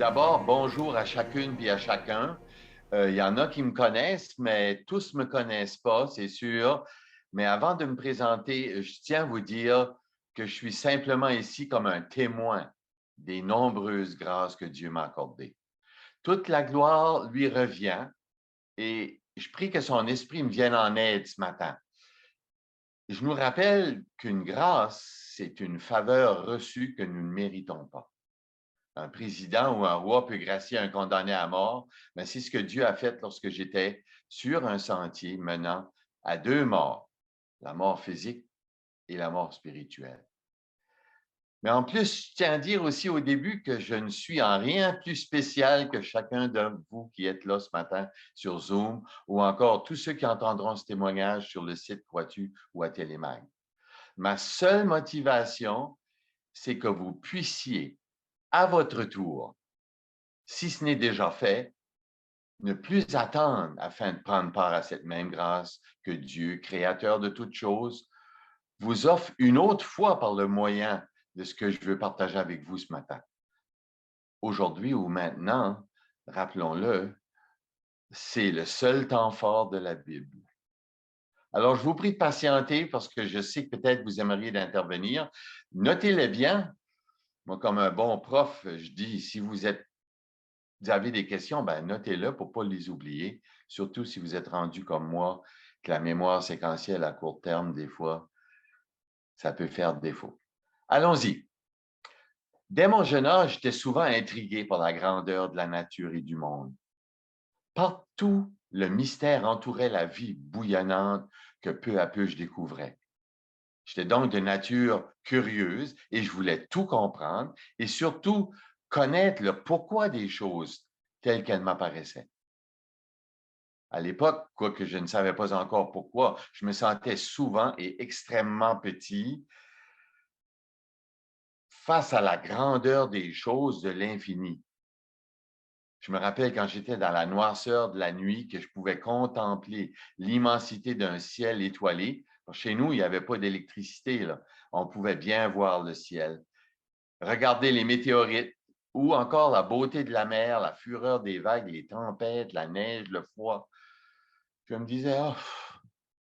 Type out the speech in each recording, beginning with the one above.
D'abord, bonjour à chacune et à chacun. Il y en a qui me connaissent, mais tous ne me connaissent pas, c'est sûr. Mais avant de me présenter, je tiens à vous dire que je suis simplement ici comme un témoin des nombreuses grâces que Dieu m'a accordées. Toute la gloire lui revient et je prie que son esprit me vienne en aide ce matin. Je nous rappelle qu'une grâce, c'est une faveur reçue que nous ne méritons pas. Un président ou un roi peut gracier un condamné à mort, mais c'est ce que Dieu a fait lorsque j'étais sur un sentier menant à deux morts, la mort physique et la mort spirituelle. Mais en plus, je tiens à dire aussi au début que je ne suis en rien plus spécial que chacun de vous qui êtes là ce matin sur Zoom ou encore tous ceux qui entendront ce témoignage sur le site Croix-tu ou à Télémag. Ma seule motivation, c'est que vous puissiez, à votre tour, si ce n'est déjà fait, ne plus attendre afin de prendre part à cette même grâce que Dieu, créateur de toutes choses, vous offre une autre fois par le moyen de ce que je veux partager avec vous ce matin. Aujourd'hui ou maintenant, rappelons-le, c'est le seul temps fort de la Bible. Alors, je vous prie de patienter parce que je sais que peut-être vous aimeriez d'intervenir. Notez-les bien. Moi, comme un bon prof, je dis, si vous avez des questions, ben notez-le pour ne pas les oublier, surtout si vous êtes rendu comme moi, que la mémoire séquentielle à court terme, des fois, ça peut faire défaut. Allons-y. Dès mon jeune âge, j'étais souvent intrigué par la grandeur de la nature et du monde. Partout, le mystère entourait la vie bouillonnante que peu à peu je découvrais. J'étais donc de nature curieuse et je voulais tout comprendre et surtout connaître le pourquoi des choses telles qu'elles m'apparaissaient. À l'époque, quoique je ne savais pas encore pourquoi, je me sentais souvent et extrêmement petit face à la grandeur des choses de l'infini. Je me rappelle quand j'étais dans la noirceur de la nuit que je pouvais contempler l'immensité d'un ciel étoilé. Chez nous, il n'y avait pas d'électricité, là. On pouvait bien voir le ciel, regarder les météorites ou encore la beauté de la mer, la fureur des vagues, les tempêtes, la neige, le froid. Je me disais, oh,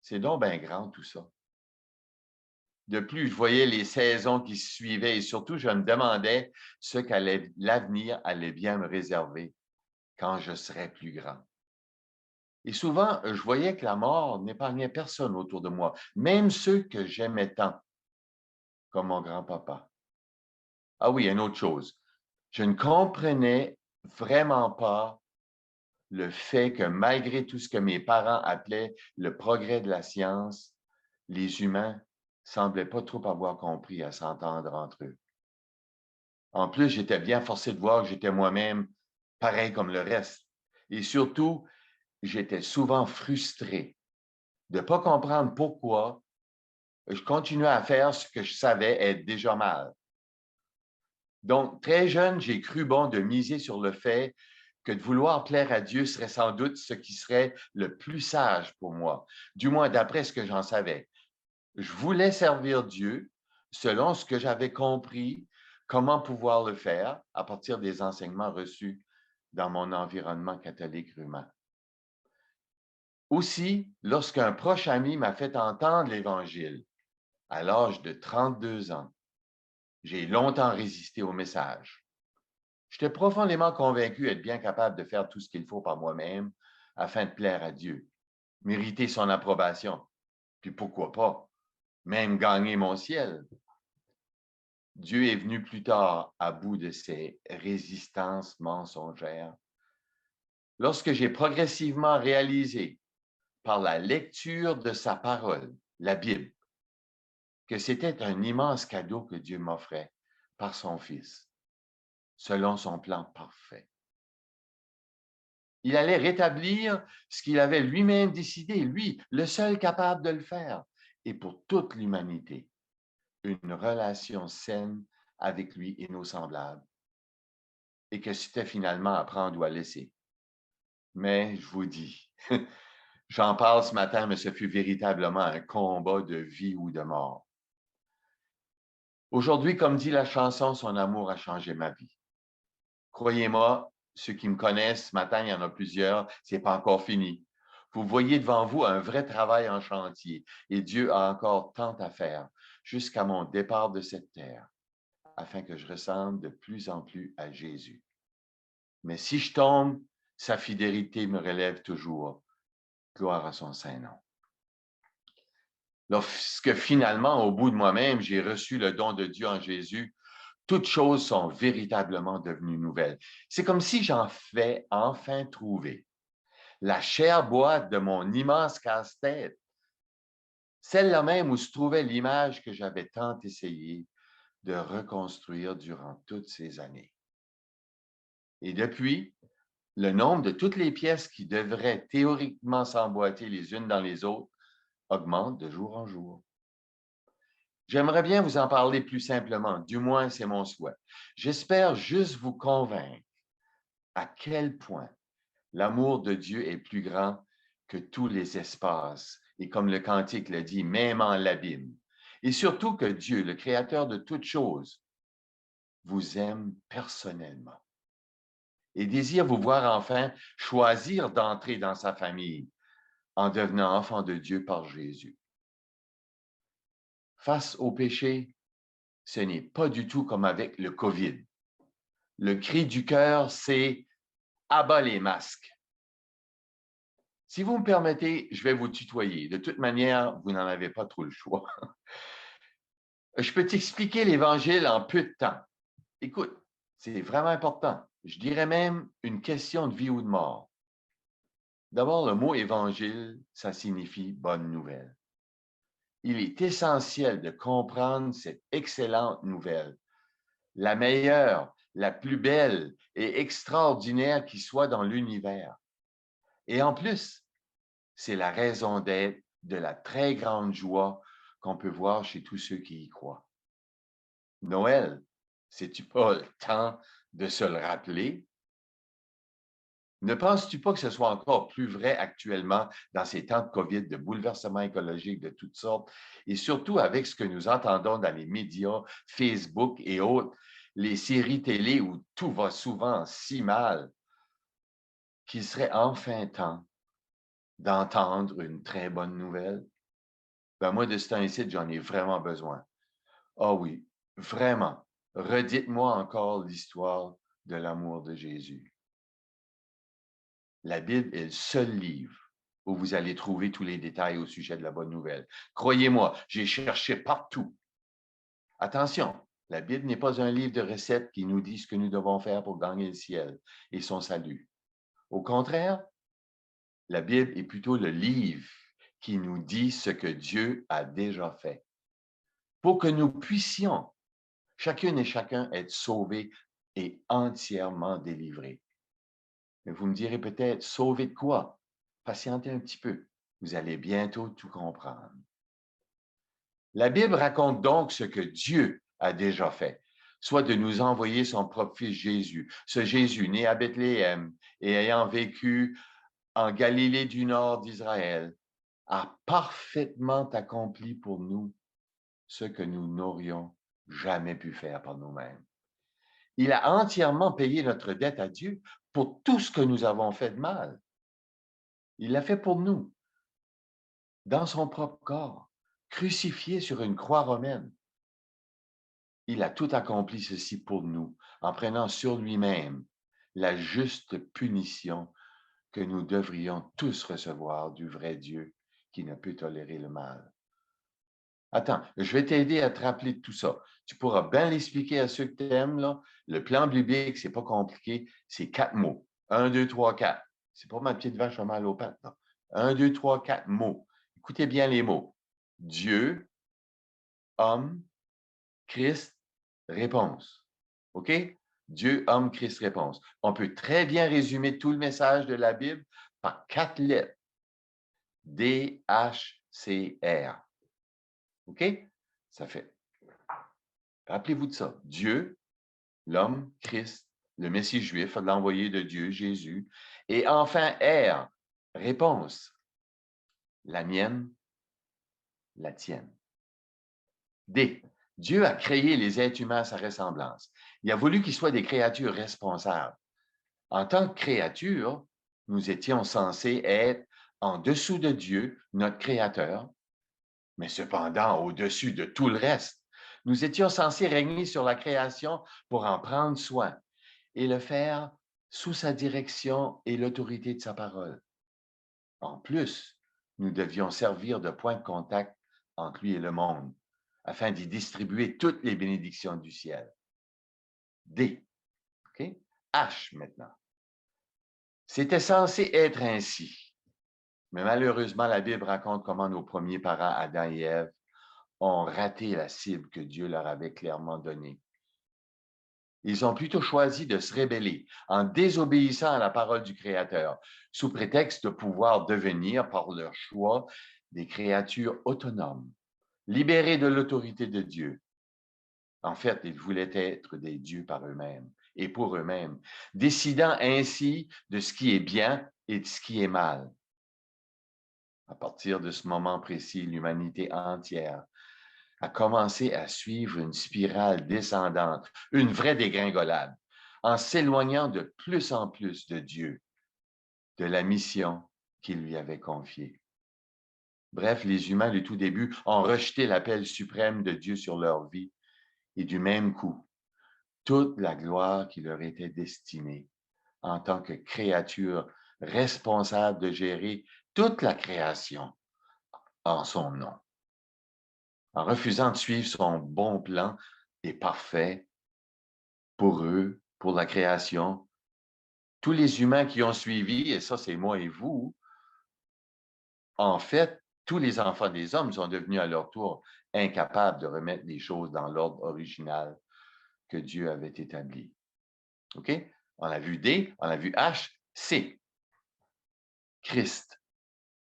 c'est donc bien grand tout ça. De plus, je voyais les saisons qui se suivaient et surtout, je me demandais ce que l'avenir allait bien me réserver quand je serais plus grand. Et souvent, je voyais que la mort n'épargnait personne autour de moi, même ceux que j'aimais tant, comme mon grand-papa. Ah oui, une autre chose. Je ne comprenais vraiment pas le fait que malgré tout ce que mes parents appelaient le progrès de la science, les humains semblaient pas trop avoir compris à s'entendre entre eux. En plus, j'étais bien forcé de voir que j'étais moi-même pareil comme le reste. Et surtout, j'étais souvent frustré de ne pas comprendre pourquoi je continuais à faire ce que je savais être déjà mal. Donc, très jeune, j'ai cru bon de miser sur le fait que de vouloir plaire à Dieu serait sans doute ce qui serait le plus sage pour moi, du moins d'après ce que j'en savais. Je voulais servir Dieu selon ce que j'avais compris, comment pouvoir le faire à partir des enseignements reçus dans mon environnement catholique roumain. Aussi, lorsqu'un proche ami m'a fait entendre l'Évangile à l'âge de 32 ans, j'ai longtemps résisté au message. J'étais profondément convaincu d'être bien capable de faire tout ce qu'il faut par moi-même afin de plaire à Dieu, mériter son approbation, puis pourquoi pas, même gagner mon ciel. Dieu est venu plus tard à bout de ces résistances mensongères. Lorsque j'ai progressivement réalisé par la lecture de sa parole, la Bible, que c'était un immense cadeau que Dieu m'offrait par son Fils, selon son plan parfait. Il allait rétablir ce qu'il avait lui-même décidé, lui, le seul capable de le faire, et pour toute l'humanité, une relation saine avec lui et nos semblables, et que c'était finalement à prendre ou à laisser. Mais je vous dis, j'en parle ce matin, mais ce fut véritablement un combat de vie ou de mort. Aujourd'hui, comme dit la chanson, son amour a changé ma vie. Croyez-moi, ceux qui me connaissent ce matin, il y en a plusieurs, ce n'est pas encore fini. Vous voyez devant vous un vrai travail en chantier et Dieu a encore tant à faire jusqu'à mon départ de cette terre afin que je ressemble de plus en plus à Jésus. Mais si je tombe, sa fidélité me relève toujours. Gloire à son Saint-Nom. Lorsque finalement, au bout de moi-même, j'ai reçu le don de Dieu en Jésus, toutes choses sont véritablement devenues nouvelles. C'est comme si j'en fais enfin trouver la chère boîte de mon immense casse-tête, celle-là même où se trouvait l'image que j'avais tant essayé de reconstruire durant toutes ces années. Et depuis, le nombre de toutes les pièces qui devraient théoriquement s'emboîter les unes dans les autres augmente de jour en jour. J'aimerais bien vous en parler plus simplement, du moins c'est mon souhait. J'espère juste vous convaincre à quel point l'amour de Dieu est plus grand que tous les espaces, et comme le cantique le dit, même en l'abîme. Et surtout que Dieu, le Créateur de toutes choses, vous aime personnellement et désire vous voir enfin choisir d'entrer dans sa famille en devenant enfant de Dieu par Jésus. Face au péché, ce n'est pas du tout comme avec le COVID. Le cri du cœur, c'est « abat les masques ». Si vous me permettez, je vais vous tutoyer. De toute manière, vous n'en avez pas trop le choix. Je peux t'expliquer l'Évangile en peu de temps. Écoute, c'est vraiment important. Je dirais même une question de vie ou de mort. D'abord, le mot évangile, ça signifie bonne nouvelle. Il est essentiel de comprendre cette excellente nouvelle, la meilleure, la plus belle et extraordinaire qui soit dans l'univers. Et en plus, c'est la raison d'être de la très grande joie qu'on peut voir chez tous ceux qui y croient. Noël, c'est-tu pas le temps de se le rappeler? Ne penses-tu pas que ce soit encore plus vrai actuellement dans ces temps de COVID, de bouleversements écologiques de toutes sortes, et surtout avec ce que nous entendons dans les médias, Facebook et autres, les séries télé où tout va souvent si mal, qu'il serait enfin temps d'entendre une très bonne nouvelle? Ben moi, de ce temps-ci, j'en ai vraiment besoin. Ah oui, vraiment. Redites-moi encore l'histoire de l'amour de Jésus. La Bible est le seul livre où vous allez trouver tous les détails au sujet de la bonne nouvelle. Croyez-moi, j'ai cherché partout. Attention, la Bible n'est pas un livre de recettes qui nous dit ce que nous devons faire pour gagner le ciel et son salut. Au contraire, la Bible est plutôt le livre qui nous dit ce que Dieu a déjà fait pour que nous puissions, chacune et chacun, être sauvés et entièrement délivrés. Mais vous me direz peut-être, sauvé de quoi? Patientez un petit peu. Vous allez bientôt tout comprendre. La Bible raconte donc ce que Dieu a déjà fait, soit de nous envoyer son propre fils Jésus. Ce Jésus, né à Bethléem et ayant vécu en Galilée du nord d'Israël, a parfaitement accompli pour nous ce que nous n'aurions jamais pu faire par nous-mêmes. Il a entièrement payé notre dette à Dieu pour tout ce que nous avons fait de mal. Il l'a fait pour nous, dans son propre corps, crucifié sur une croix romaine. Il a tout accompli ceci pour nous, en prenant sur lui-même la juste punition que nous devrions tous recevoir du vrai Dieu qui ne peut tolérer le mal. Attends, je vais t'aider à te rappeler de tout ça. Tu pourras bien l'expliquer à ceux que tu aimes, là. Le plan biblique, c'est pas compliqué, c'est 4 mots. 1, 2, 3, 4. C'est pas ma petite vache à mal aux pattes, là. 1, 2, 3, 4 mots. Écoutez bien les mots. Dieu, homme, Christ, réponse. OK? Dieu, homme, Christ, réponse. On peut très bien résumer tout le message de la Bible par 4 lettres. D-H-C-R. OK? Ça fait. Rappelez-vous de ça. Dieu, l'homme, Christ, le Messie juif, l'envoyé de Dieu, Jésus. Et enfin, R, réponse. La mienne, la tienne. D, Dieu a créé les êtres humains à sa ressemblance. Il a voulu qu'ils soient des créatures responsables. En tant que créatures, nous étions censés être en dessous de Dieu, notre Créateur, mais cependant au-dessus de tout le reste. Nous étions censés régner sur la création pour en prendre soin et le faire sous sa direction et l'autorité de sa parole. En plus, nous devions servir de point de contact entre lui et le monde, afin d'y distribuer toutes les bénédictions du ciel. D. OK? H maintenant. C'était censé être ainsi. Mais malheureusement, la Bible raconte comment nos premiers parents, Adam et Ève, ont raté la cible que Dieu leur avait clairement donnée. Ils ont plutôt choisi de se rebeller en désobéissant à la parole du Créateur, sous prétexte de pouvoir devenir, par leur choix, des créatures autonomes, libérées de l'autorité de Dieu. En fait, ils voulaient être des dieux par eux-mêmes et pour eux-mêmes, décidant ainsi de ce qui est bien et de ce qui est mal. À partir de ce moment précis, l'humanité entière a commencé à suivre une spirale descendante, une vraie dégringolade, en s'éloignant de plus en plus de Dieu, de la mission qu'il lui avait confiée. Bref, les humains du tout début ont rejeté l'appel suprême de Dieu sur leur vie et du même coup, toute la gloire qui leur était destinée en tant que créatures responsables de gérer toute la création en son nom. En refusant de suivre son bon plan et parfait pour eux, pour la création, tous les humains qui ont suivi, et ça c'est moi et vous, en fait, tous les enfants des hommes sont devenus à leur tour incapables de remettre les choses dans l'ordre original que Dieu avait établi. OK? On a vu D, on a vu H, C. Christ,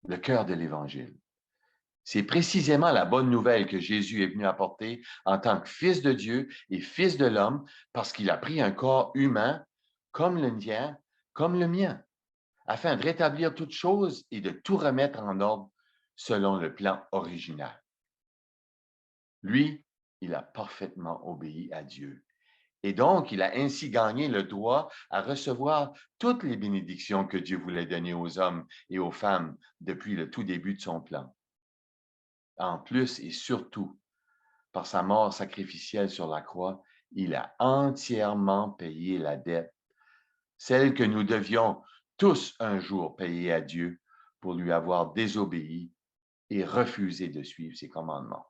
le cœur de l'Évangile. C'est précisément la bonne nouvelle que Jésus est venu apporter en tant que Fils de Dieu et Fils de l'homme, parce qu'il a pris un corps humain comme le tien, comme le mien, afin de rétablir toutes choses et de tout remettre en ordre selon le plan original. Lui, il a parfaitement obéi à Dieu. Et donc, il a ainsi gagné le droit à recevoir toutes les bénédictions que Dieu voulait donner aux hommes et aux femmes depuis le tout début de son plan. En plus et surtout, par sa mort sacrificielle sur la croix, il a entièrement payé la dette, celle que nous devions tous un jour payer à Dieu pour lui avoir désobéi et refusé de suivre ses commandements.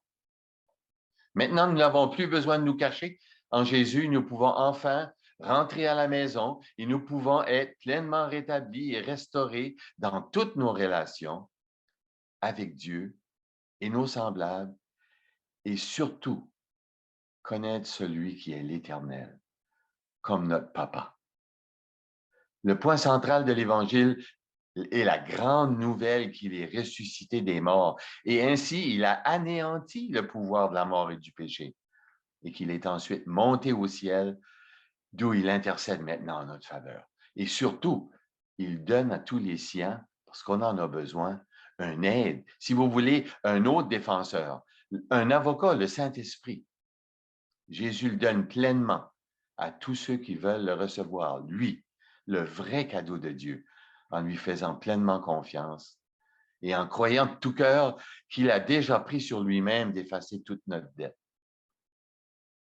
Maintenant, nous n'avons plus besoin de nous cacher. En Jésus, nous pouvons enfin rentrer à la maison et nous pouvons être pleinement rétablis et restaurés dans toutes nos relations avec Dieu et nos semblables et surtout connaître celui qui est l'Éternel, comme notre Papa. Le point central de l'Évangile est la grande nouvelle qu'il est ressuscité des morts et ainsi il a anéanti le pouvoir de la mort et du péché et qu'il est ensuite monté au ciel d'où il intercède maintenant en notre faveur. Et surtout, il donne à tous les siens, parce qu'on en a besoin, un aide, si vous voulez, un autre défenseur, un avocat, le Saint-Esprit. Jésus le donne pleinement à tous ceux qui veulent le recevoir, lui, le vrai cadeau de Dieu, en lui faisant pleinement confiance et en croyant de tout cœur qu'il a déjà pris sur lui-même d'effacer toute notre dette.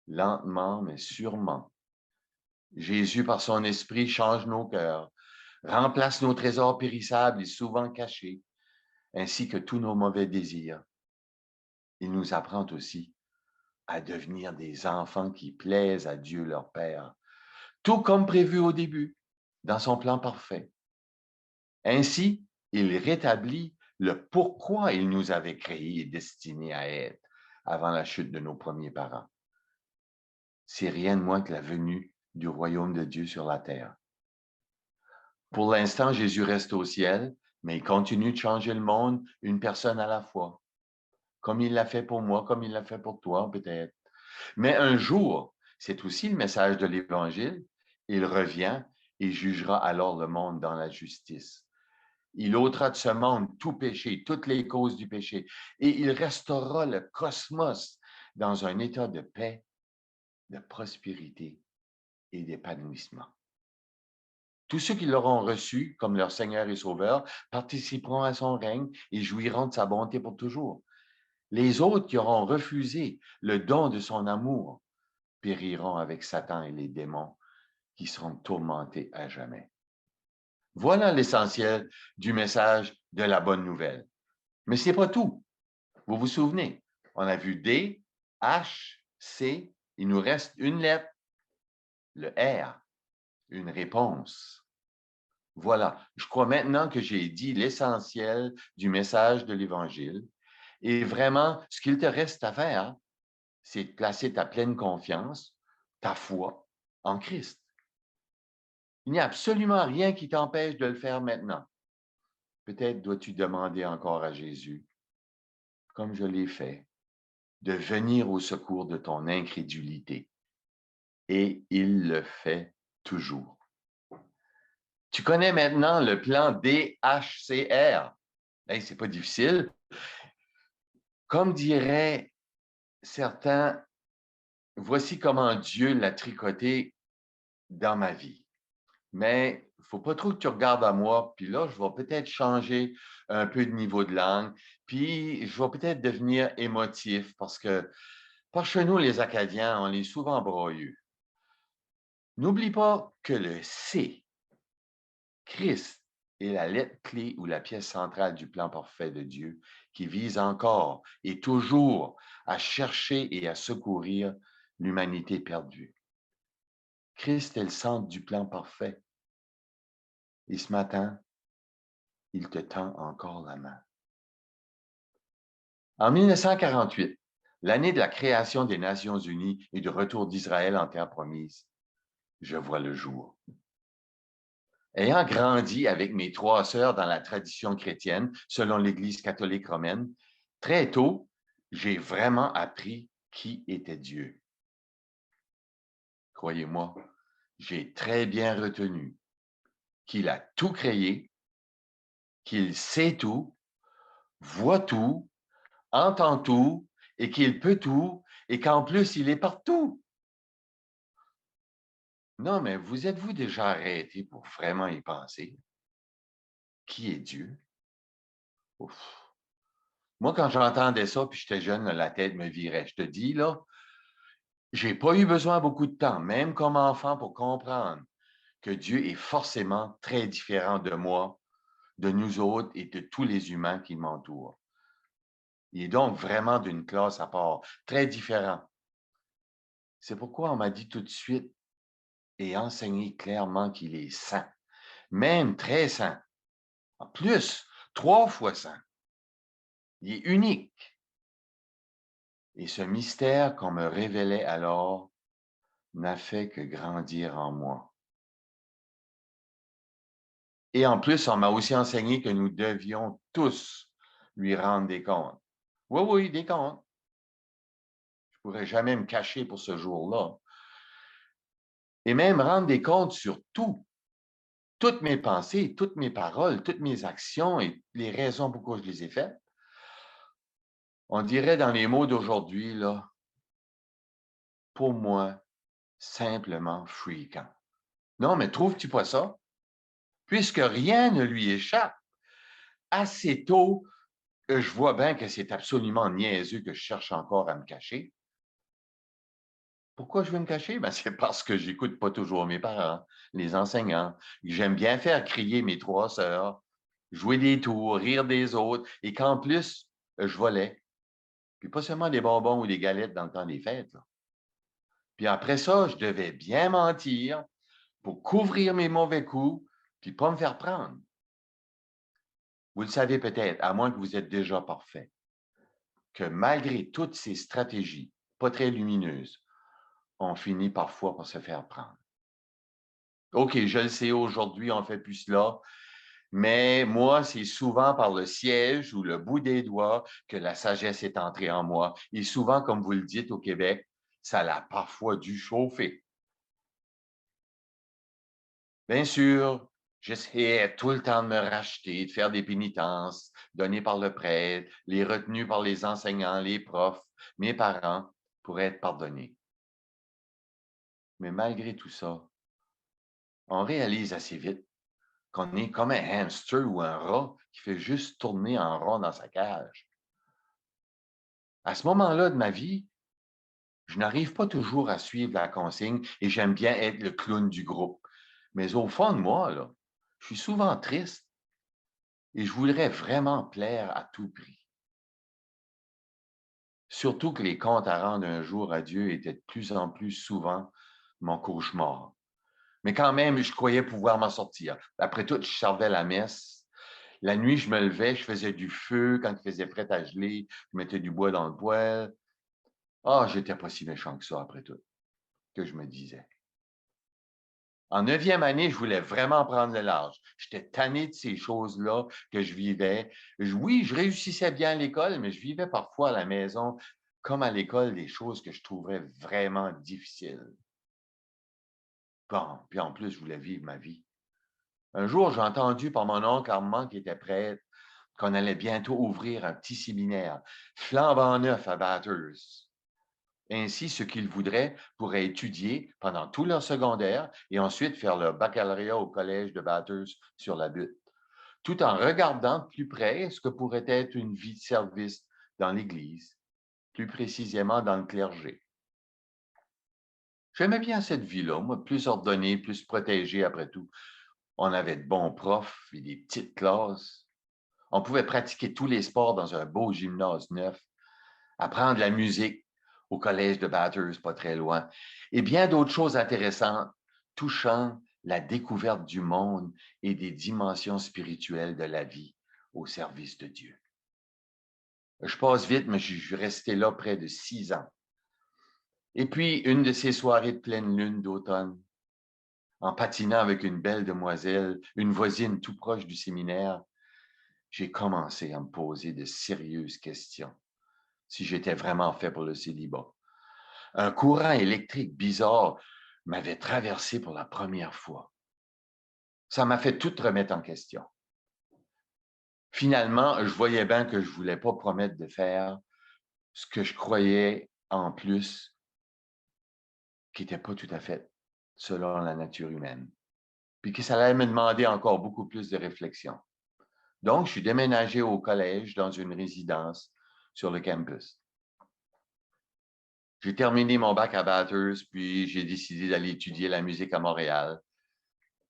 Lentement, mais sûrement, Jésus, par son esprit, change nos cœurs, remplace nos trésors périssables et souvent cachés, ainsi que tous nos mauvais désirs. Il nous apprend aussi à devenir des enfants qui plaisent à Dieu leur Père, tout comme prévu au début, dans son plan parfait. Ainsi, il rétablit le pourquoi il nous avait créés et destinés à être avant la chute de nos premiers parents. C'est rien de moins que la venue du royaume de Dieu sur la terre. Pour l'instant, Jésus reste au ciel, mais il continue de changer le monde une personne à la fois, comme il l'a fait pour moi, comme il l'a fait pour toi peut-être. Mais un jour, c'est aussi le message de l'Évangile, il revient et jugera alors le monde dans la justice. Il ôtera de ce monde tout péché, toutes les causes du péché, et il restaurera le cosmos dans un état de paix, de prospérité et d'épanouissement. Tous ceux qui l'auront reçu comme leur Seigneur et Sauveur participeront à son règne et jouiront de sa bonté pour toujours. Les autres qui auront refusé le don de son amour périront avec Satan et les démons qui seront tourmentés à jamais. Voilà l'essentiel du message de la bonne nouvelle. Mais ce n'est pas tout. Vous vous souvenez, on a vu D, H, C, il nous reste une lettre, le R, une réponse. Voilà, je crois maintenant que j'ai dit l'essentiel du message de l'Évangile. Et vraiment, ce qu'il te reste à faire, c'est de placer ta pleine confiance, ta foi en Christ. Il n'y a absolument rien qui t'empêche de le faire maintenant. Peut-être dois-tu demander encore à Jésus, comme je l'ai fait, de venir au secours de ton incrédulité. Et il le fait toujours. Tu connais maintenant le plan DHCR. Hey, c'est pas difficile. Comme diraient certains, voici comment Dieu l'a tricoté dans ma vie. Mais il ne faut pas trop que tu regardes à moi, puis là, je vais peut-être changer un peu de niveau de langue, puis je vais peut-être devenir émotif parce que par chez nous, les Acadiens, on est souvent broyeux. N'oublie pas que le C, Christ, est la lettre clé ou la pièce centrale du plan parfait de Dieu qui vise encore et toujours à chercher et à secourir l'humanité perdue. Christ est le centre du plan parfait. Et ce matin, il te tend encore la main. En 1948, l'année de la création des Nations unies et du retour d'Israël en terre promise, je vois le jour. Ayant grandi avec mes 3 sœurs dans la tradition chrétienne, selon l'Église catholique romaine, très tôt, j'ai vraiment appris qui était Dieu. Croyez-moi, j'ai très bien retenu qu'il a tout créé, qu'il sait tout, voit tout, entend tout et qu'il peut tout et qu'en plus, il est partout. Non, mais vous êtes-vous déjà arrêté pour vraiment y penser? Qui est Dieu? Ouf. Moi, quand j'entendais ça, puis j'étais jeune, la tête me virait. Je te dis, là, j'ai pas eu besoin beaucoup de temps, même comme enfant, pour comprendre que Dieu est forcément très différent de moi, de nous autres et de tous les humains qui m'entourent. Il est donc vraiment d'une classe à part, très différent. C'est pourquoi on m'a dit tout de suite et enseigné clairement qu'il est saint, même très saint. En plus, 3 fois saint. Il est unique. Et ce mystère qu'on me révélait alors n'a fait que grandir en moi. Et en plus, on m'a aussi enseigné que nous devions tous lui rendre des comptes. Oui, oui, des comptes. Je ne pourrais jamais me cacher pour ce jour-là. Et même rendre des comptes sur tout. Toutes mes pensées, toutes mes paroles, toutes mes actions et les raisons pourquoi je les ai faites. On dirait dans les mots d'aujourd'hui, là, pour moi, simplement fréquent. Non, mais trouves-tu pas ça? Puisque rien ne lui échappe. Assez tôt, je vois bien que c'est absolument niaiseux que je cherche encore à me cacher. Pourquoi je veux me cacher? Ben, c'est parce que j'écoute pas toujours mes parents, les enseignants. J'aime bien faire crier mes 3 sœurs, jouer des tours, rire des autres, et qu'en plus, je volais. Puis pas seulement des bonbons ou des galettes dans le temps des fêtes, là. Puis après ça, je devais bien mentir pour couvrir mes mauvais coups, puis pas me faire prendre. Vous le savez peut-être, à moins que vous êtes déjà parfait, que malgré toutes ces stratégies pas très lumineuses, on finit parfois par se faire prendre. OK, je le sais, aujourd'hui, on ne fait plus cela, mais moi, c'est souvent par le siège ou le bout des doigts que la sagesse est entrée en moi. Et souvent, comme vous le dites au Québec, ça l'a parfois dû chauffer. Bien sûr, j'essayais tout le temps de me racheter, de faire des pénitences données par le prêtre, les retenues par les enseignants, les profs, mes parents. pour être pardonné. Mais malgré tout ça, on réalise assez vite qu'on est comme un hamster ou un rat qui fait juste tourner en rond dans sa cage. À ce moment-là de ma vie, je n'arrive pas toujours à suivre la consigne et j'aime bien être le clown du groupe. Mais au fond de moi, là, je suis souvent triste et je voudrais vraiment plaire à tout prix. Surtout que les comptes à rendre un jour à Dieu étaient de plus en plus souvent mon cauchemar. Mais quand même, je croyais pouvoir m'en sortir. Après tout, je servais la messe. La nuit, je me levais, je faisais du feu quand il faisait prêt à geler, je mettais du bois dans le poêle. Ah, j'étais pas si méchant que ça, après tout, que je me disais. En 9e année, je voulais vraiment prendre le large. J'étais tanné de ces choses-là que je vivais. Oui, je réussissais bien à l'école, mais je vivais parfois à la maison, comme à l'école, des choses que je trouvais vraiment difficiles. Bon, puis en plus, je voulais vivre ma vie. Un jour, j'ai entendu par mon oncle Armand, qui était prêtre, qu'on allait bientôt ouvrir un petit séminaire flambant neuf à Bathurst. Ainsi, ceux qu'ils voudraient pourraient étudier pendant tout leur secondaire et ensuite faire leur baccalauréat au collège de Bathurst sur la butte, tout en regardant de plus près ce que pourrait être une vie de service dans l'Église, plus précisément dans le clergé. J'aimais bien cette vie-là, moi, plus ordonnée, plus protégée après tout. On avait de bons profs et des petites classes. On pouvait pratiquer tous les sports dans un beau gymnase neuf, apprendre la musique au collège de Bathurst, pas très loin, et bien d'autres choses intéressantes touchant la découverte du monde et des dimensions spirituelles de la vie au service de Dieu. Je passe vite, mais je suis resté là près de 6 ans. Et puis, une de ces soirées de pleine lune d'automne, en patinant avec une belle demoiselle, une voisine tout proche du séminaire, j'ai commencé à me poser de sérieuses questions si j'étais vraiment fait pour le célibat. Un courant électrique bizarre m'avait traversé pour la première fois. Ça m'a fait tout remettre en question. Finalement, je voyais bien que je ne voulais pas promettre de faire ce que je croyais en plus, qui n'était pas tout à fait selon la nature humaine, puis que ça allait me demander encore beaucoup plus de réflexion. Donc, je suis déménagé au collège dans une résidence sur le campus. J'ai terminé mon bac à Bathurst, puis j'ai décidé d'aller étudier la musique à Montréal.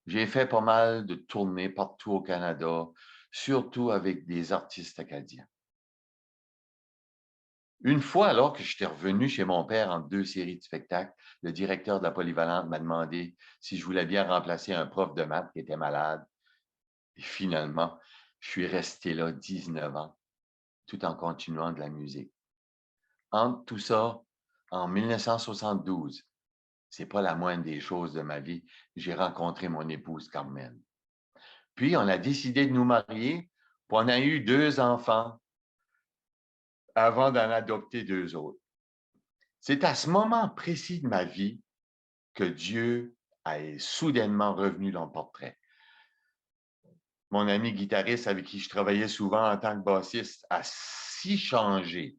J'ai fait pas mal de tournées partout au Canada, surtout avec des artistes acadiens. Une fois, alors que j'étais revenu chez mon père entre 2 séries de spectacles, le directeur de la polyvalente m'a demandé si je voulais bien remplacer un prof de maths qui était malade. Et finalement, je suis resté là 19 ans, tout en continuant de la musique. Entre tout ça, en 1972, c'est pas la moindre des choses de ma vie, j'ai rencontré mon épouse Carmen. Puis, on a décidé de nous marier, puis on a eu 2 enfants avant d'en adopter 2 autres. C'est à ce moment précis de ma vie que Dieu est soudainement revenu dans le portrait. Mon ami guitariste avec qui je travaillais souvent en tant que bassiste a si changé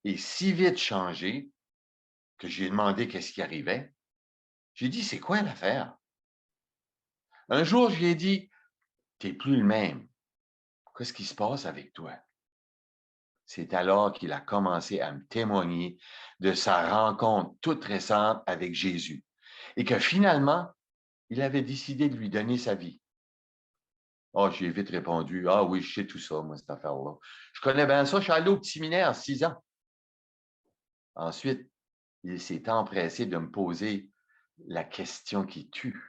et si vite changé que j'ai demandé qu'est-ce qui arrivait. J'ai dit, c'est quoi l'affaire? Un jour, je lui ai dit, t'es plus le même. Qu'est-ce qui se passe avec toi? C'est alors qu'il a commencé à me témoigner de sa rencontre toute récente avec Jésus et que finalement, il avait décidé de lui donner sa vie. Ah, j'ai vite répondu, ah oui, je sais tout ça, moi, cette affaire-là. Je connais bien ça, je suis allé au petit séminaire 6 ans. Ensuite, il s'est empressé de me poser la question qui tue.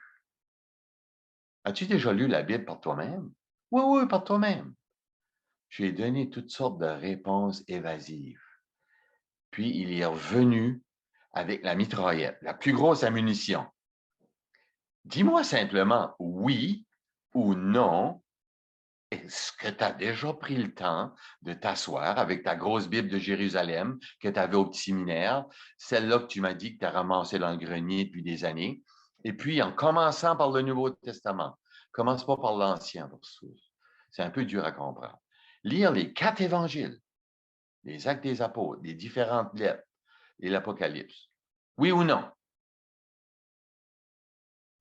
As-tu déjà lu la Bible par toi-même? Oui, oui, par toi-même. Je lui ai donné toutes sortes de réponses évasives. Puis, il est revenu avec la mitraillette, la plus grosse ammunition. Dis-moi simplement oui ou non. Est-ce que tu as déjà pris le temps de t'asseoir avec ta grosse Bible de Jérusalem que tu avais au petit séminaire, celle-là que tu m'as dit que tu as ramassée dans le grenier depuis des années, et puis en commençant par le Nouveau Testament, commence pas par l'Ancien, c'est un peu dur à comprendre. Lire les 4 évangiles, les Actes des Apôtres, les différentes lettres, et l'Apocalypse. Oui ou non?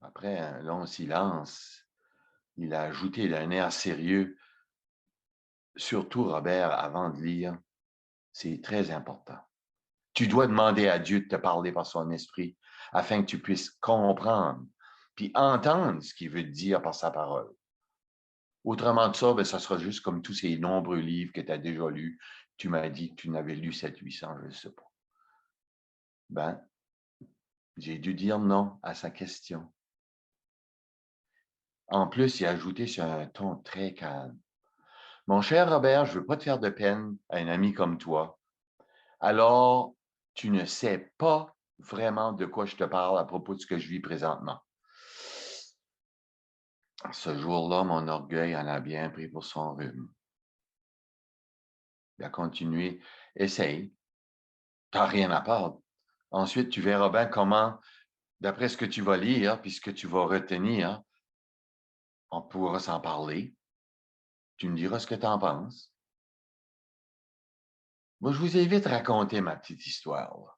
Après un long silence, il a ajouté d'un air sérieux, surtout Robert, avant de lire, c'est très important. Tu dois demander à Dieu de te parler par son esprit afin que tu puisses comprendre puis entendre ce qu'il veut te dire par sa parole. Autrement de ça, ben, ça sera juste comme tous ces nombreux livres que tu as déjà lus. Tu m'as dit que tu n'avais lu 700-800, je ne sais pas. Ben, j'ai dû dire non à sa question. En plus, il a ajouté sur un ton très calme. Mon cher Robert, je ne veux pas te faire de peine à un ami comme toi. Alors, tu ne sais pas vraiment de quoi je te parle à propos de ce que je vis présentement. Ce jour-là, mon orgueil en a bien pris pour son rhume. Il a continué. Essaye. Tu n'as rien à perdre. Ensuite, tu verras bien comment, d'après ce que tu vas lire, puis ce que tu vas retenir, on pourra s'en parler. Tu me diras ce que tu en penses. Moi, je vous ai vite raconté ma petite histoire. Là.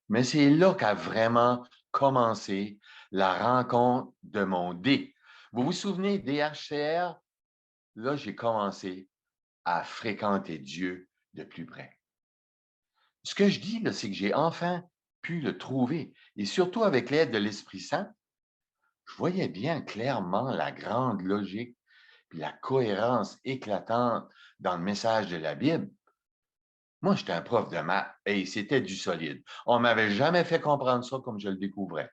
Mais c'est là qu'a vraiment commencé la rencontre de mon D. Vous vous souvenez, DHCR? Là, j'ai commencé à fréquenter Dieu de plus près. Ce que je dis, c'est que j'ai enfin pu le trouver. Et surtout avec l'aide de l'Esprit Saint, je voyais bien clairement la grande logique et la cohérence éclatante dans le message de la Bible. Moi, j'étais un prof de maths et c'était du solide. On ne m'avait jamais fait comprendre ça comme je le découvrais.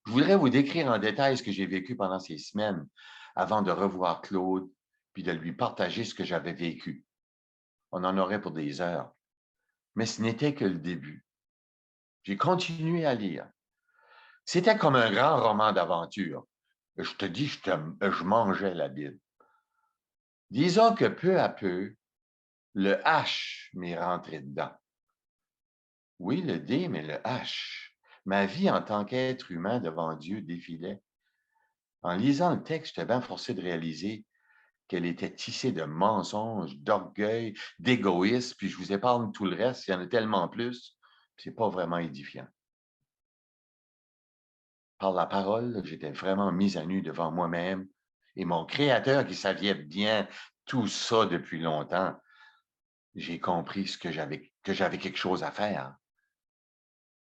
Je voudrais vous décrire en détail ce que j'ai vécu pendant ces semaines avant de revoir Claude puis de lui partager ce que j'avais vécu. On en aurait pour des heures. Mais ce n'était que le début. J'ai continué à lire. C'était comme un grand roman d'aventure. Je te dis, je mangeais la Bible. Disons que peu à peu, le H m'est rentré dedans. Oui, le D, mais le H. Ma vie en tant qu'être humain devant Dieu défilait. En lisant le texte, j'étais bien forcé de réaliser qu'elle était tissée de mensonges, d'orgueil, d'égoïsme, puis je vous épargne tout le reste, il y en a tellement plus, c'est pas vraiment édifiant. Par la parole, j'étais vraiment mis à nu devant moi-même et mon Créateur qui savait bien tout ça depuis longtemps. J'ai compris que j'avais quelque chose à faire.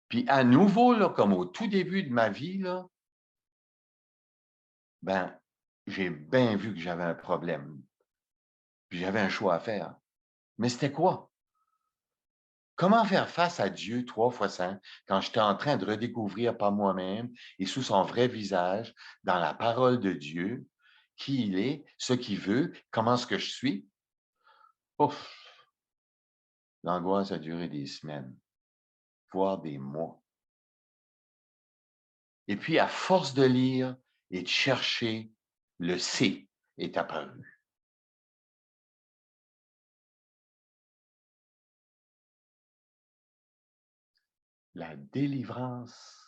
Puis à nouveau, là, comme au tout début de ma vie, là, ben, j'ai bien vu que j'avais un problème. Puis j'avais un choix à faire. Mais c'était quoi? Comment faire face à Dieu 3 fois 5 quand j'étais en train de redécouvrir par moi-même et sous son vrai visage, dans la parole de Dieu, qui il est, ce qu'il veut, comment est-ce que je suis? Ouf! L'angoisse a duré des semaines, voire des mois. Et puis, à force de lire et de chercher, le C est apparu. La délivrance.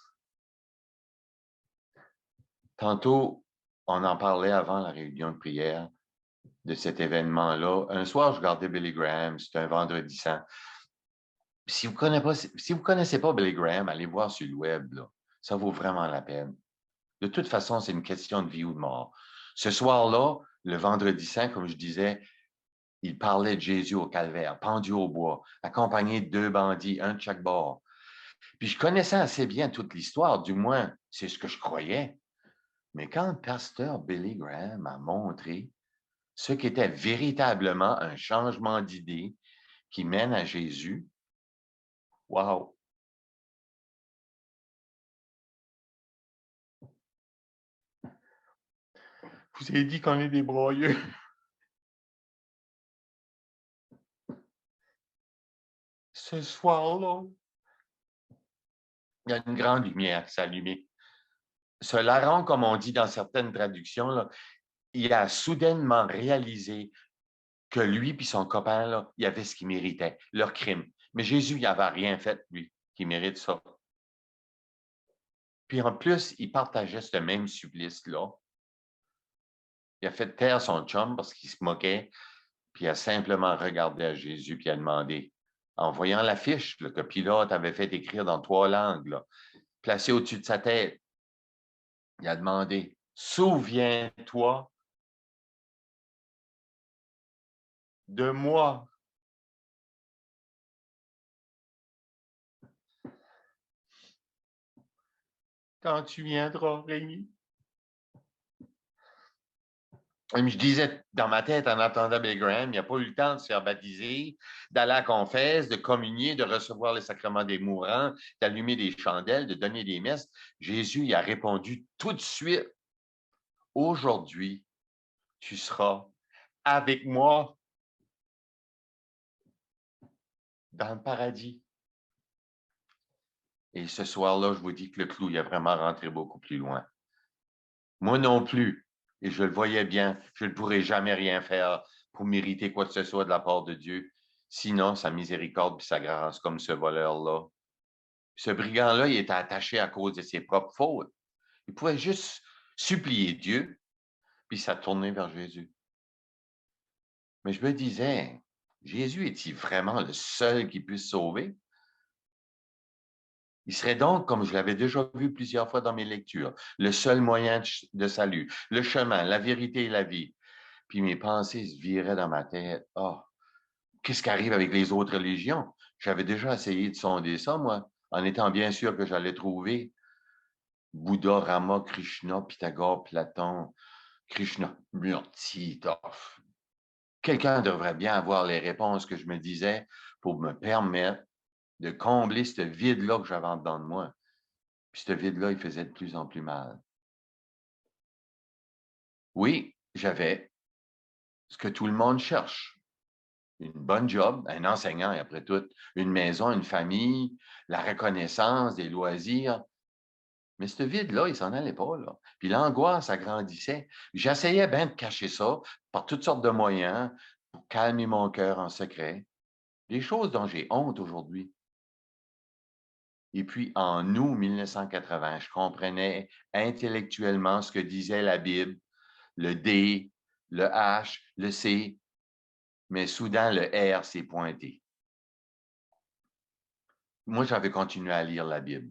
Tantôt, on en parlait avant la réunion de prière de cet événement-là. Un soir, je regardais Billy Graham, c'était un vendredi saint. Si vous ne connaissez pas Billy Graham, allez voir sur le web, là. Ça vaut vraiment la peine. De toute façon, c'est une question de vie ou de mort. Ce soir-là, le vendredi saint, comme je disais, il parlait de Jésus au calvaire, pendu au bois, accompagné de 2 bandits, un de chaque bord. Puis je connaissais assez bien toute l'histoire, du moins, c'est ce que je croyais. Mais quand le pasteur Billy Graham a montré ce qu'était véritablement un changement d'idée qui mène à Jésus, wow! Je vous ai dit qu'on est des broyeux. Ce soir-là, il y a une grande lumière qui s'est allumée. Ce larron, comme on dit dans certaines traductions, là, il a soudainement réalisé que lui et son copain, là, il avait ce qu'il méritait, leur crime. Mais Jésus, il n'avait rien fait, lui, qui mérite ça. Puis en plus, il partageait ce même supplice-là. Il a fait taire son chum parce qu'il se moquait, puis il a simplement regardé à Jésus puis il a demandé, en voyant l'affiche que Pilate avait fait écrire dans 3 langues, là, placée au-dessus de sa tête. Il a demandé, « Souviens-toi de moi. » Quand tu viendras, Rémi. Je disais dans ma tête, en attendant Billy Graham, il n'y a pas eu le temps de se faire baptiser, d'aller à la confesse, de communier, de recevoir les sacrements des mourants, d'allumer des chandelles, de donner des messes. Jésus y a répondu tout de suite, « Aujourd'hui, tu seras avec moi dans le paradis. » Et ce soir-là, je vous dis que le clou, il a vraiment rentré beaucoup plus loin. Moi non plus, et je le voyais bien, je ne pourrais jamais rien faire pour mériter quoi que ce soit de la part de Dieu, sinon sa miséricorde et sa grâce, comme ce voleur-là. Ce brigand-là, il était attaché à cause de ses propres fautes. Il pouvait juste supplier Dieu, puis ça tournait vers Jésus. Mais je me disais, Jésus est-il vraiment le seul qui puisse sauver? Il serait donc, comme je l'avais déjà vu plusieurs fois dans mes lectures, le seul moyen de salut, le chemin, la vérité et la vie. Puis mes pensées se viraient dans ma tête. Ah, qu'est-ce qui arrive avec les autres religions? J'avais déjà essayé de sonder ça, moi, en étant bien sûr que j'allais trouver Bouddha, Rama, Krishna, Pythagore, Platon, Krishna, Murti, Toff. Quelqu'un devrait bien avoir les réponses que je me disais pour me permettre de combler ce vide-là que j'avais en dedans de moi. Puis ce vide-là, il faisait de plus en plus mal. Oui, j'avais ce que tout le monde cherche. Une bonne job, un enseignant, et après tout, une maison, une famille, la reconnaissance, des loisirs. Mais ce vide-là, il s'en allait pas, là. Puis l'angoisse agrandissait. J'essayais bien de cacher ça par toutes sortes de moyens pour calmer mon cœur en secret. Des choses dont j'ai honte aujourd'hui. Et puis, en août 1980, je comprenais intellectuellement ce que disait la Bible, le D, le H, le C, mais soudain, le R s'est pointé. Moi, j'avais continué à lire la Bible,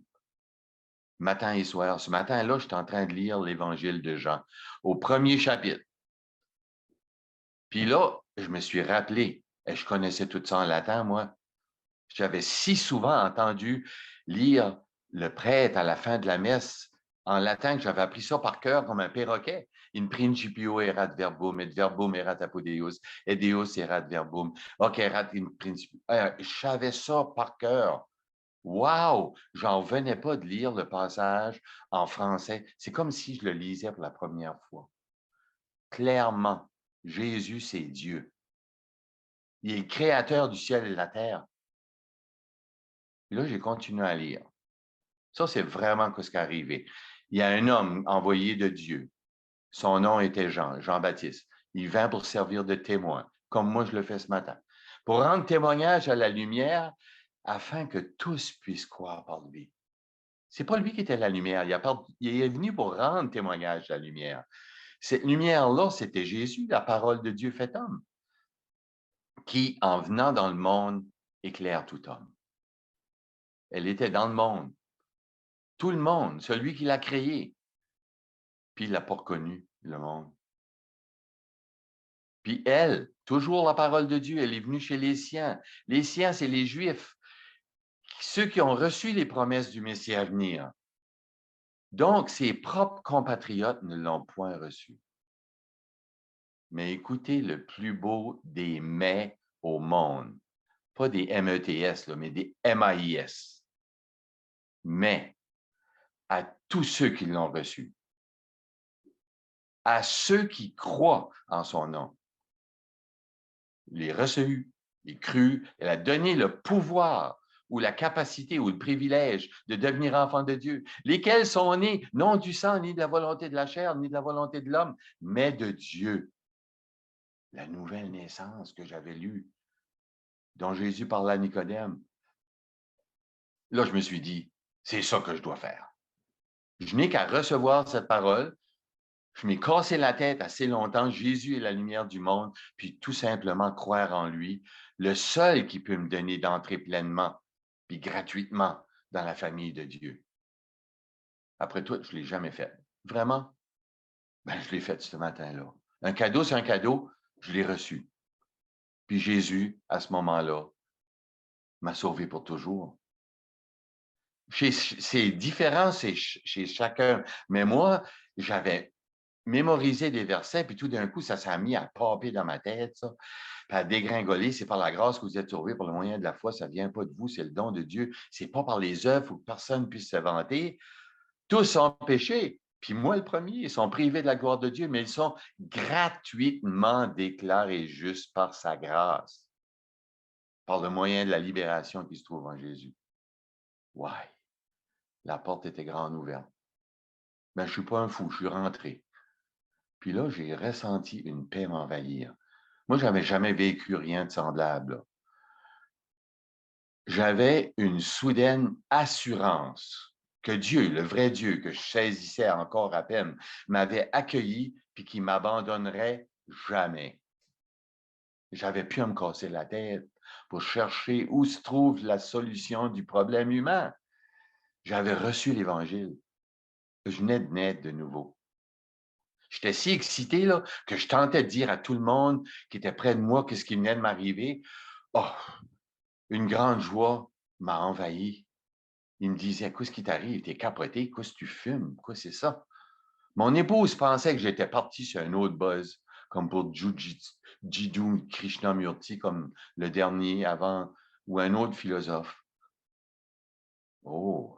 matin et soir. Ce matin-là, j'étais en train de lire l'Évangile de Jean, au premier chapitre. Puis là, je me suis rappelé, et je connaissais tout ça en latin, moi. J'avais si souvent entendu lire le prêtre à la fin de la messe en latin que j'avais appris ça par cœur comme un perroquet. In principio erat verbum, et verbum erat apodeus, et deus erat verbum. Ok, erat in principio. Je savais ça par cœur. Wow! J'en venais pas de lire le passage en français. C'est comme si je le lisais pour la première fois. Clairement, Jésus, c'est Dieu. Il est le créateur du ciel et de la terre. Et là, j'ai continué à lire. Ça, c'est vraiment ce qui est arrivé. Il y a un homme envoyé de Dieu. Son nom était Jean, Jean-Baptiste. Il vint pour servir de témoin, comme moi je le fais ce matin, pour rendre témoignage à la lumière afin que tous puissent croire par lui. C'est pas lui qui était la lumière. Il est venu pour rendre témoignage à la lumière. Cette lumière-là, c'était Jésus, la parole de Dieu fait homme, qui, en venant dans le monde, éclaire tout homme. Elle était dans le monde. Tout le monde, celui qui l'a créé. Puis il l'a pas reconnu, le monde. Puis elle, toujours la parole de Dieu, elle est venue chez les siens. Les siens, c'est les Juifs, ceux qui ont reçu les promesses du Messie à venir. Donc, ses propres compatriotes ne l'ont point reçu. Mais écoutez le plus beau des mais au monde. Pas des METS, là, mais des MAIS. Mais à tous ceux qui l'ont reçu, à ceux qui croient en son nom, les reçus, les crus, elle a donné le pouvoir ou la capacité ou le privilège de devenir enfants de Dieu, lesquels sont nés non du sang, ni de la volonté de la chair, ni de la volonté de l'homme, mais de Dieu. La nouvelle naissance que j'avais lue, dont Jésus parlait à Nicodème. Là, je me suis dit, c'est ça que je dois faire. Je n'ai qu'à recevoir cette parole. Je m'ai cassé la tête assez longtemps. Jésus est la lumière du monde, puis tout simplement croire en lui. le seul qui peut me donner d'entrer pleinement, puis gratuitement dans la famille de Dieu. Après tout, je ne l'ai jamais fait. Vraiment? Ben, je l'ai fait ce matin-là. Un cadeau, c'est un cadeau, je l'ai reçu. Puis Jésus, à ce moment-là, m'a sauvé pour toujours. C'est différent chez chacun. Mais moi, j'avais mémorisé des versets, puis tout d'un coup, ça s'est mis à popper dans ma tête, ça, puis à dégringoler. C'est par la grâce que vous êtes sauvés, par le moyen de la foi. Ça ne vient pas de vous, c'est le don de Dieu. Ce n'est pas par les œuvres où personne puisse se vanter. Tous ont péché. Puis moi, le premier, ils sont privés de la gloire de Dieu, mais ils sont gratuitement déclarés justes par sa grâce, par le moyen de la libération qui se trouve en Jésus. Ouais, la porte était grande ouverte. Mais je ne suis pas un fou, je suis rentré. Puis là, j'ai ressenti une paix m'envahir. Moi, je n'avais jamais vécu rien de semblable, là. J'avais une soudaine assurance que Dieu, le vrai Dieu, que je saisissais encore à peine, m'avait accueilli puis qu'il ne m'abandonnerait jamais. J'avais pu me casser la tête pour chercher où se trouve la solution du problème humain. J'avais reçu l'Évangile. Je venais de naître de nouveau. J'étais si excité là, que je tentais de dire à tout le monde qui était près de moi qu'est-ce qui venait de m'arriver. Oh, une grande joie m'a envahi. Il me disait, qu'est-ce qui t'arrive? T'es capoté, qu'est-ce que tu fumes? Quoi, c'est ça? Mon épouse pensait que j'étais parti sur un autre buzz, comme pour Jiddu Krishnamurti, comme le dernier avant, ou un autre philosophe. Oh,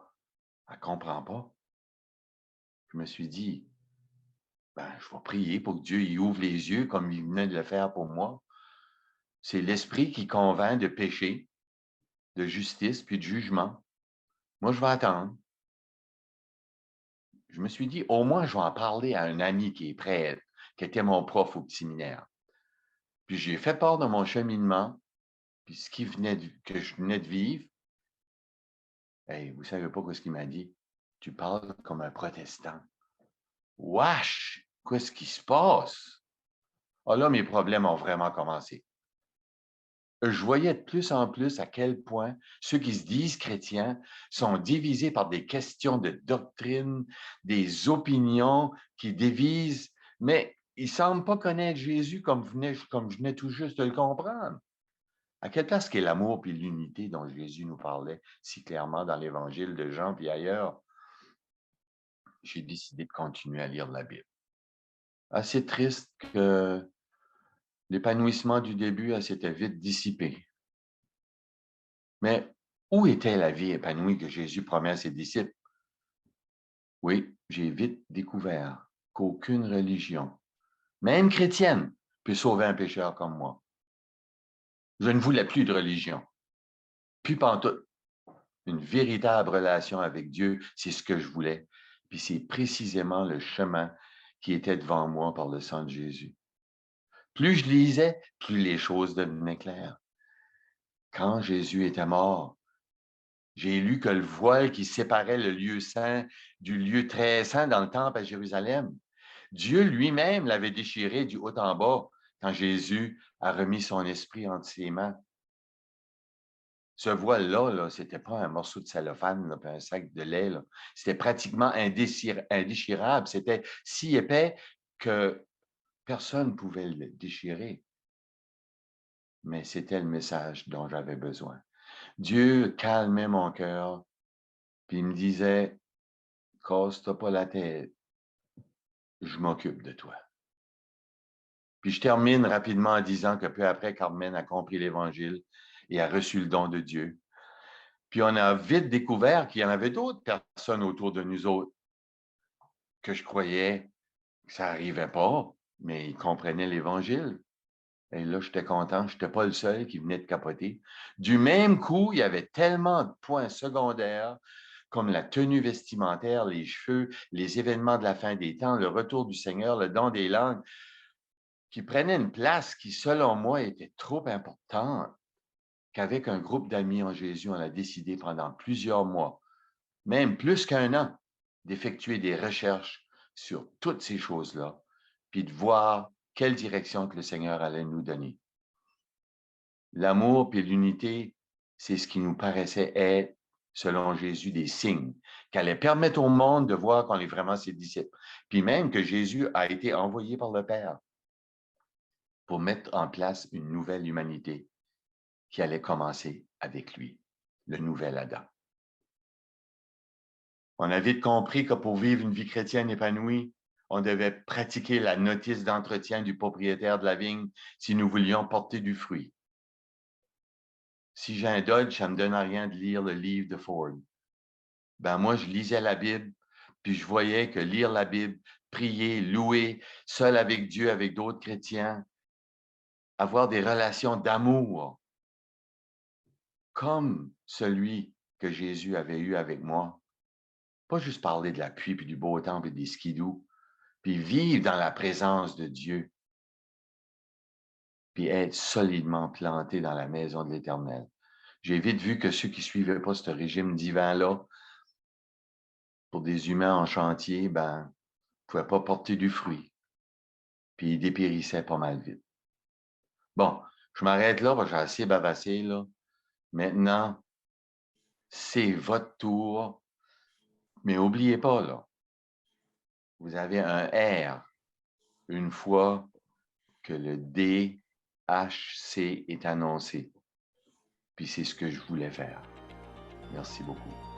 elle ne comprend pas. Je me suis dit, ben, je vais prier pour que Dieu y ouvre les yeux comme il venait de le faire pour moi. C'est l'esprit qui convainc de péché, de justice, puis de jugement. Moi, je vais attendre. Je me suis dit, au moins, je vais en parler à un ami qui est prêtre, qui était mon prof au séminaire. Puis j'ai fait part de mon cheminement, puis ce que je venais de vivre. Hey, vous ne savez pas ce qu'il m'a dit? Tu parles comme un protestant. Wesh! Qu'est-ce qui se passe? Ah là, mes problèmes ont vraiment commencé. Je voyais de plus en plus à quel point ceux qui se disent chrétiens sont divisés par des questions de doctrine, des opinions qui divisent, mais ils ne semblent pas connaître Jésus comme je venais tout juste de le comprendre. À quelle place qu'est l'amour et l'unité dont Jésus nous parlait si clairement dans l'Évangile de Jean puis ailleurs? J'ai décidé de continuer à lire la Bible. Assez triste que l'épanouissement du début s'était vite dissipé. Mais où était la vie épanouie que Jésus promet à ses disciples? Oui, j'ai vite découvert qu'aucune religion, même chrétienne, peut sauver un pécheur comme moi. Je ne voulais plus de religion. Plus pantoute. Une véritable relation avec Dieu, c'est ce que je voulais. Puis c'est précisément le chemin qui était devant moi par le sang de Jésus. Plus je lisais, plus les choses devenaient claires. Quand Jésus était mort, j'ai lu que le voile qui séparait le lieu saint du lieu très saint dans le temple à Jérusalem, Dieu lui-même l'avait déchiré du haut en bas quand Jésus a remis son esprit entre ses mains. Ce voile-là, là, ce n'était pas un morceau de cellophane, là, puis un sac de lait. C'était pratiquement indéchirable. C'était si épais que personne ne pouvait le déchirer. Mais c'était le message dont j'avais besoin. Dieu calmait mon cœur, puis il me disait, casse-toi pas la tête, je m'occupe de toi. Puis je termine rapidement en disant que peu après, Carmen a compris l'Évangile et a reçu le don de Dieu. Puis on a vite découvert qu'il y en avait d'autres personnes autour de nous autres que je croyais que ça n'arrivait pas, mais ils comprenaient l'Évangile. Et là, j'étais content, je n'étais pas le seul qui venait de capoter. Du même coup, il y avait tellement de points secondaires comme la tenue vestimentaire, les cheveux, les événements de la fin des temps, le retour du Seigneur, le don des langues, qui prenaient une place qui, selon moi, était trop importante, qu'avec un groupe d'amis en Jésus, on a décidé pendant plusieurs mois, même plus qu'un an, d'effectuer des recherches sur toutes ces choses-là, puis de voir quelle direction que le Seigneur allait nous donner. L'amour et l'unité, c'est ce qui nous paraissait être, selon Jésus, des signes qui allaient permettre au monde de voir qu'on est vraiment ses disciples. Puis même que Jésus a été envoyé par le Père pour mettre en place une nouvelle humanité qui allait commencer avec lui, le nouvel Adam. On a vite compris que pour vivre une vie chrétienne épanouie, on devait pratiquer la notice d'entretien du propriétaire de la vigne si nous voulions porter du fruit. Si j'ai un Dodge, ça ne me donne rien de lire le livre de Ford. Ben moi, je lisais la Bible, puis je voyais que lire la Bible, prier, louer, seul avec Dieu, avec d'autres chrétiens, avoir des relations d'amour, comme celui que Jésus avait eu avec moi. Pas juste parler de la pluie, puis du beau temps, puis des skidoo, puis vivre dans la présence de Dieu, puis être solidement planté dans la maison de l'Éternel. J'ai vite vu que ceux qui ne suivaient pas ce régime divin-là, pour des humains en chantier, ben, ne pouvaient pas porter du fruit, puis ils dépérissaient pas mal vite. Bon, je m'arrête là parce que j'ai assez bavassé, là. Maintenant, c'est votre tour, mais n'oubliez pas, là, vous avez un R une fois que le DHC est annoncé. Puis c'est ce que je voulais faire. Merci beaucoup.